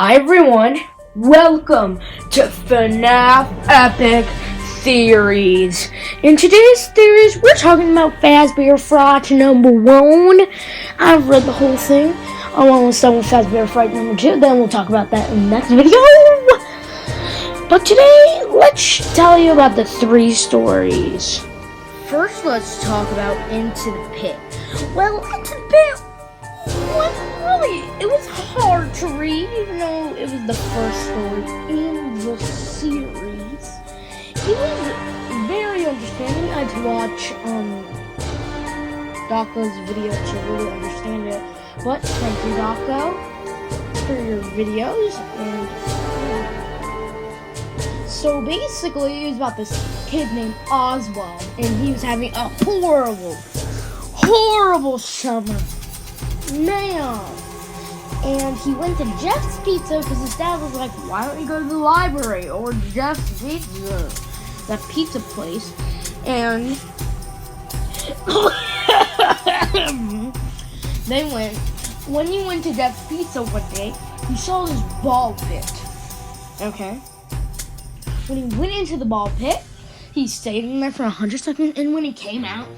Hi everyone, welcome to FNAF Epic Theories. In today's theories, we're talking about Fazbear Frights #1. I've read the whole thing. I'm almost done with Fazbear Fright #2, then we'll talk about that in the next video. But today, let's tell you about the 3 stories. First, let's talk about Into the Pit. Well, Into the Pit it was hard to read, even though it was the first story in the series. It was very understanding. I had to watch Dako's video to really understand it. But thank you, Dako, for your videos. And so basically, it was about this kid named Oswald, and he was having a horrible summer. Man. And he went to Jeff's Pizza because his dad was like, why don't you go to the library or Jeff's Pizza, that pizza place. And they went. When he went to Jeff's Pizza one day, he saw this ball pit. Okay. When he went into the ball pit, he stayed in there for 100 seconds, and when he came out,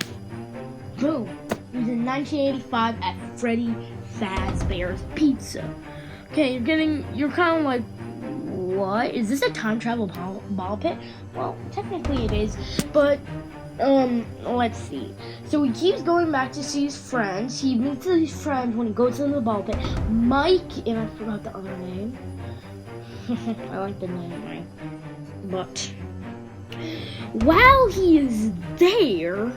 boom. It was in 1985 at Freddy Fazbear's Pizza. Okay, you're kind of like, what? Is this a time travel ball pit? Well, technically it is, but, let's see. So he keeps going back to see his friends. He meets his friends when he goes into the ball pit. Mike, and I forgot the other name. I like the name, Mike. But, while he is there,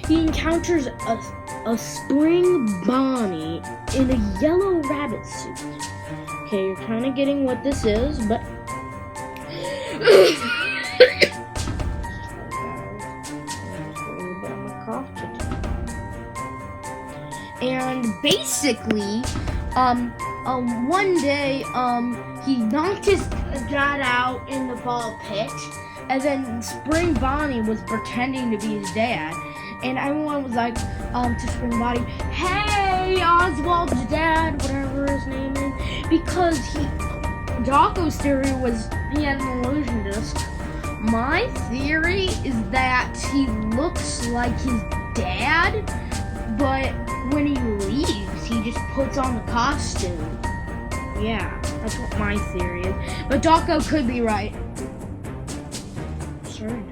he encounters a spring Bonnie in a yellow rabbit suit. Okay, you're kind of getting what this is, but and basically, one day, he knocked his dad out in the ball pit, and then Spring Bonnie was pretending to be his dad. And everyone was like, to Spring Bonnie, hey, Oswald's dad, whatever his name is. Because Dako's theory was he had an illusion disc. My theory is that he looks like his dad, but when he leaves, he just puts on the costume. Yeah, that's what my theory is. But Dako could be right. Sorry.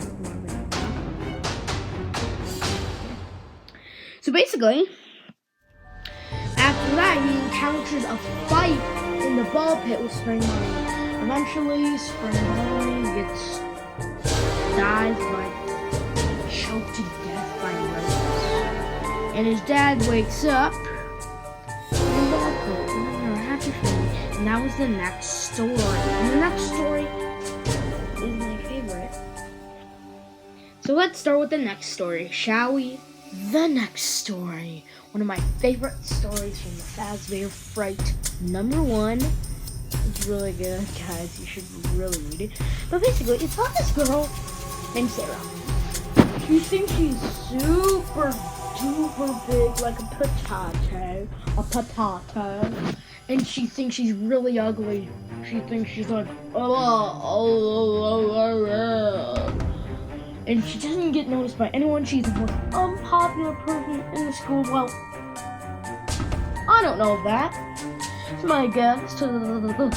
So basically, after that, he encounters a fight in the ball pit with Spring Bonnie. Eventually, Spring Bonnie dies by choked to death by roses. And his dad wakes up in the ball pit, and they're happy for me. And that was the next story. And the next story is my favorite. So let's start with the next story, shall we? The next story, one of my favorite stories from the Fazbear Fright #1. It's really good, guys. You should really read it. But basically, it's about this girl named Sarah. She thinks she's super duper big, like a potato, and she thinks she's really ugly. She thinks she's like, and she doesn't get noticed by anyone. She's the most unpopular person in the school. Well, I don't know that. It's my guess. I'm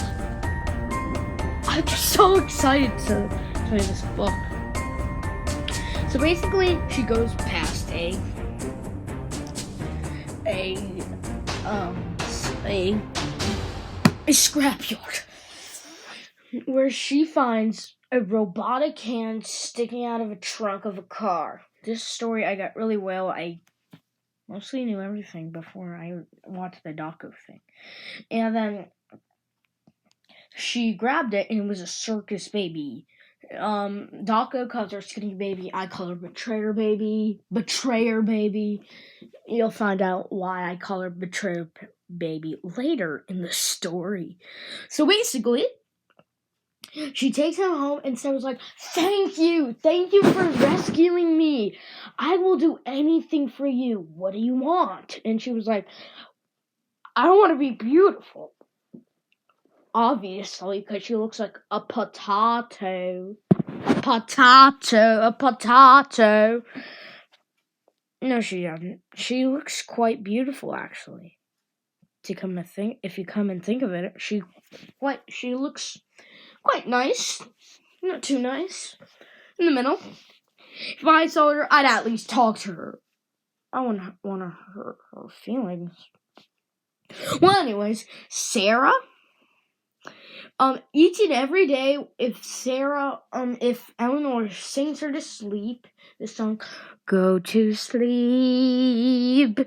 just so excited to play this book. So basically, she goes past a scrapyard where she finds a robotic hand sticking out of a trunk of a car. This story I got really well. I mostly knew everything before I watched the Dako thing. And then she grabbed it, and it was a circus baby. Dako calls her skinny baby. I call her betrayer baby. Betrayer baby. You'll find out why I call her betrayer baby later in the story. So basically, she takes him home, and Sarah's like, thank you for rescuing me. I will do anything for you. What do you want? And she was like, I want to be beautiful. obviously, because she looks like a potato. A potato. No, she doesn't. She looks quite beautiful, actually. If you come and think of it, she looks quite nice. Not too nice. In the middle. If I saw her, I'd at least talk to her. I want to hurt her feelings. Well, anyways, Sarah. Each and every day, if Eleanor sings her to sleep, the song, go to sleep,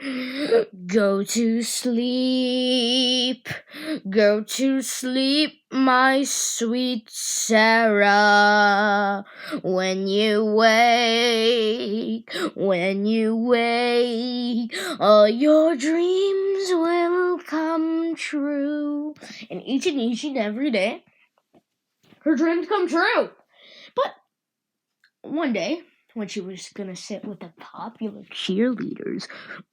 go to sleep, go to sleep, my sweet Sarah. When you wake, all your dreams will come true. And each and every day, her dreams come true. But one day, when she was gonna sit with the popular cheerleaders,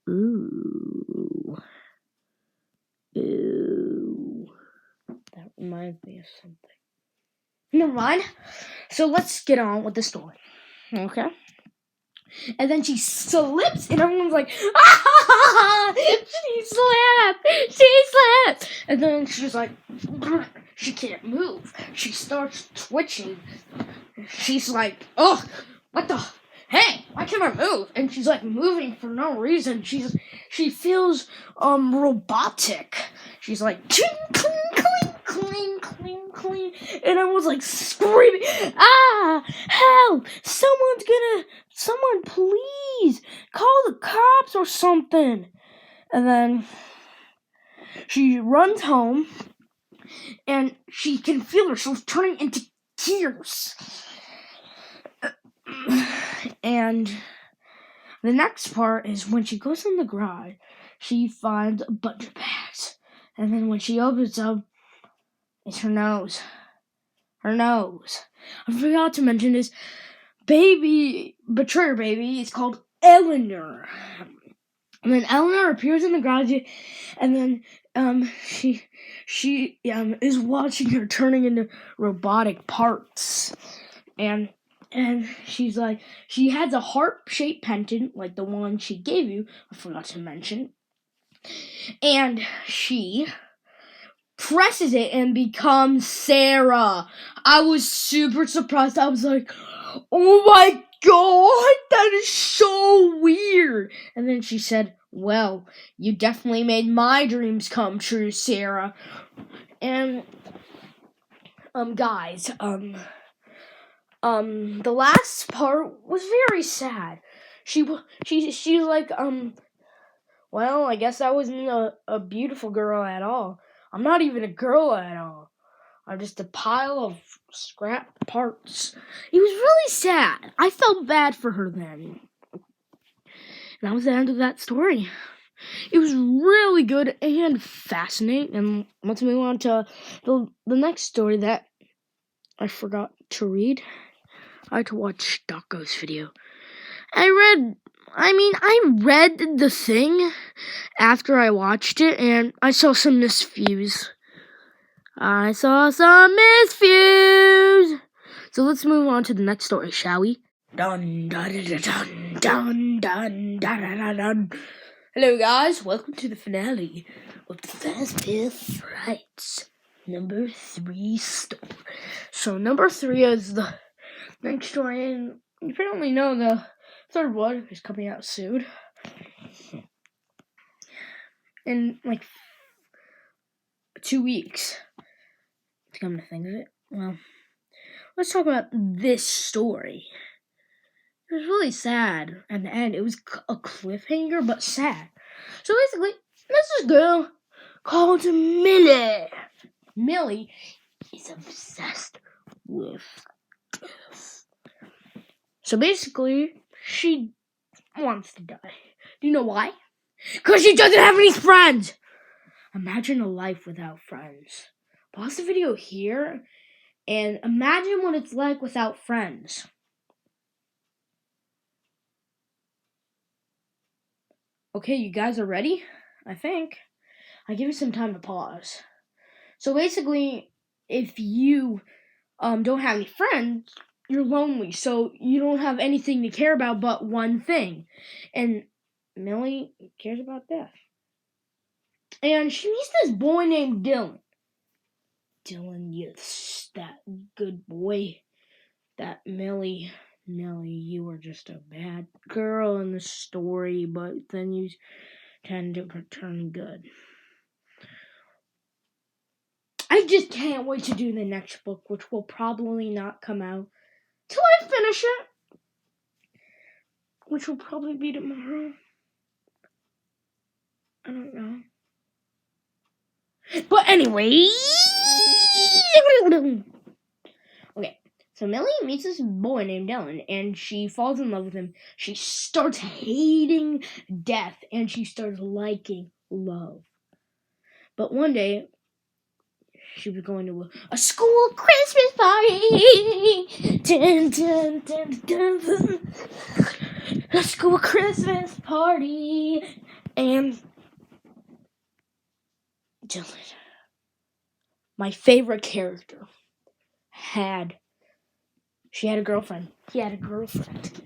ooh, that reminds me of something. Never mind. So let's get on with the story, okay? And then she slips, and everyone's like, ah! She slipped! And then she's like, she can't move. She starts twitching. She's like, oh, what the? Hey, why can't I move? And she's like moving for no reason. She feels robotic. She's like, cling, cling, cling, cling, cling, and I was like screaming, ah, help! Someone please call the cops or something. And then she runs home, and she can feel herself turning into tears. And the next part is when she goes in the garage, she finds a bunch of bags. And then when she opens them, it's her nose. Her nose. I forgot to mention this betrayer baby is called Eleanor. And then Eleanor appears in the garage, and then she is watching her turning into robotic parts. And she's like, she has a heart-shaped pendant like the one she gave you, I forgot to mention. And she presses it and becomes Sarah. I was super surprised. I was like, oh my god, that is so weird. And then she said, well, you definitely made my dreams come true, Sarah. And guys, the last part was very sad. She's like, well, I guess I wasn't a beautiful girl at all. I'm not even a girl at all. I'm just a pile of scrap parts. It was really sad. I felt bad for her then. And that was the end of that story. It was really good and fascinating. And let's move on to the next story that I forgot to read. I had to watch Docco's video. I read the thing after I watched it, and I saw some misviews. So let's move on to the next story, shall we? Dun dun dun dun dun dun dun dun. Hello guys, welcome to the finale of the Fazbear Frights number 3 story. So number 3 is the next story, and you apparently know the third one is coming out soon. In like 2 weeks. To come to think of it. Well, let's talk about this story. It was really sad at the end. It was a cliffhanger, but sad. So basically, there's this girl called Millie. Millie is obsessed with death. So basically, she wants to die. Do you know why? Because she doesn't have any friends. Imagine a life without friends. Pause the video here and imagine what it's like without friends. Okay, you guys are ready? I think. I give you some time to pause. So basically, if you don't have any friends, you're lonely. So you don't have anything to care about but one thing. And Millie cares about death. And she meets this boy named Dylan. Dylan, yes, that good boy. That Millie, you were just a bad girl in the story, but then you tend to turn good. I just can't wait to do the next book, which will probably not come out till I finish it, which will probably be tomorrow. I don't know. But anyway, okay. So Millie meets this boy named Dylan, and she falls in love with him. She starts hating death, and she starts liking love. But one day, she was going to a school Christmas party. Dun, dun, dun, dun, dun. A school Christmas party. And Dylan, my favorite character, she had a girlfriend. He had a girlfriend.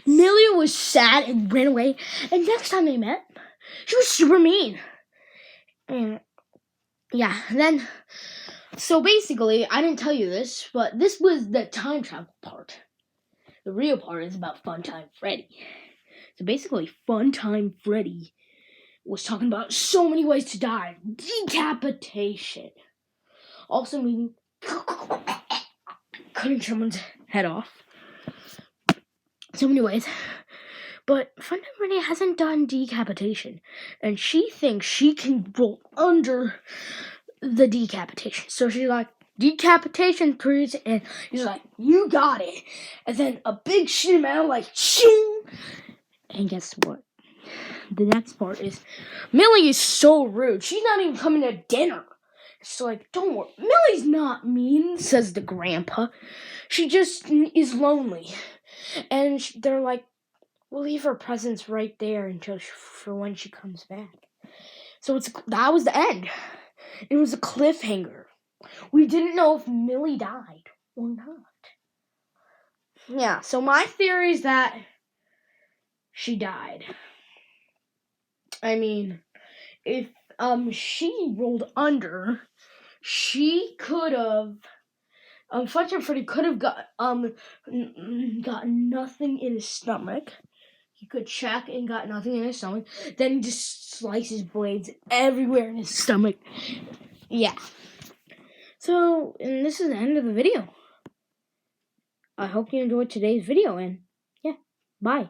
Millie was sad and ran away. And next time they met, she was super mean. And yeah, then, so basically, I didn't tell you this, but this was the time travel part. The real part is about Funtime Freddy. So basically, Funtime Freddy was talking about so many ways to die. Decapitation. Also meaning cutting someone's head off. So many ways. But Funtime Freddy hasn't done decapitation. And she thinks she can roll under the decapitation. So she's like, decapitation, please. And he's like, you got it. And then a big sheet of metal, like, shoo. And guess what? The next part is, Millie is so rude. She's not even coming to dinner. It's like, don't worry. Millie's not mean, says the grandpa. She just is lonely. And they're like, we'll leave her presents right there for when she comes back. So that was the end. It was a cliffhanger. We didn't know if Millie died or not. Yeah, so my theory is that she died. I mean, if she rolled under, she could have Funtime Freddy could have got nothing in his stomach. He could check and got nothing in his stomach. Then he just slices blades everywhere in his stomach. Yeah. So, and this is the end of the video. I hope you enjoyed today's video, and yeah, bye.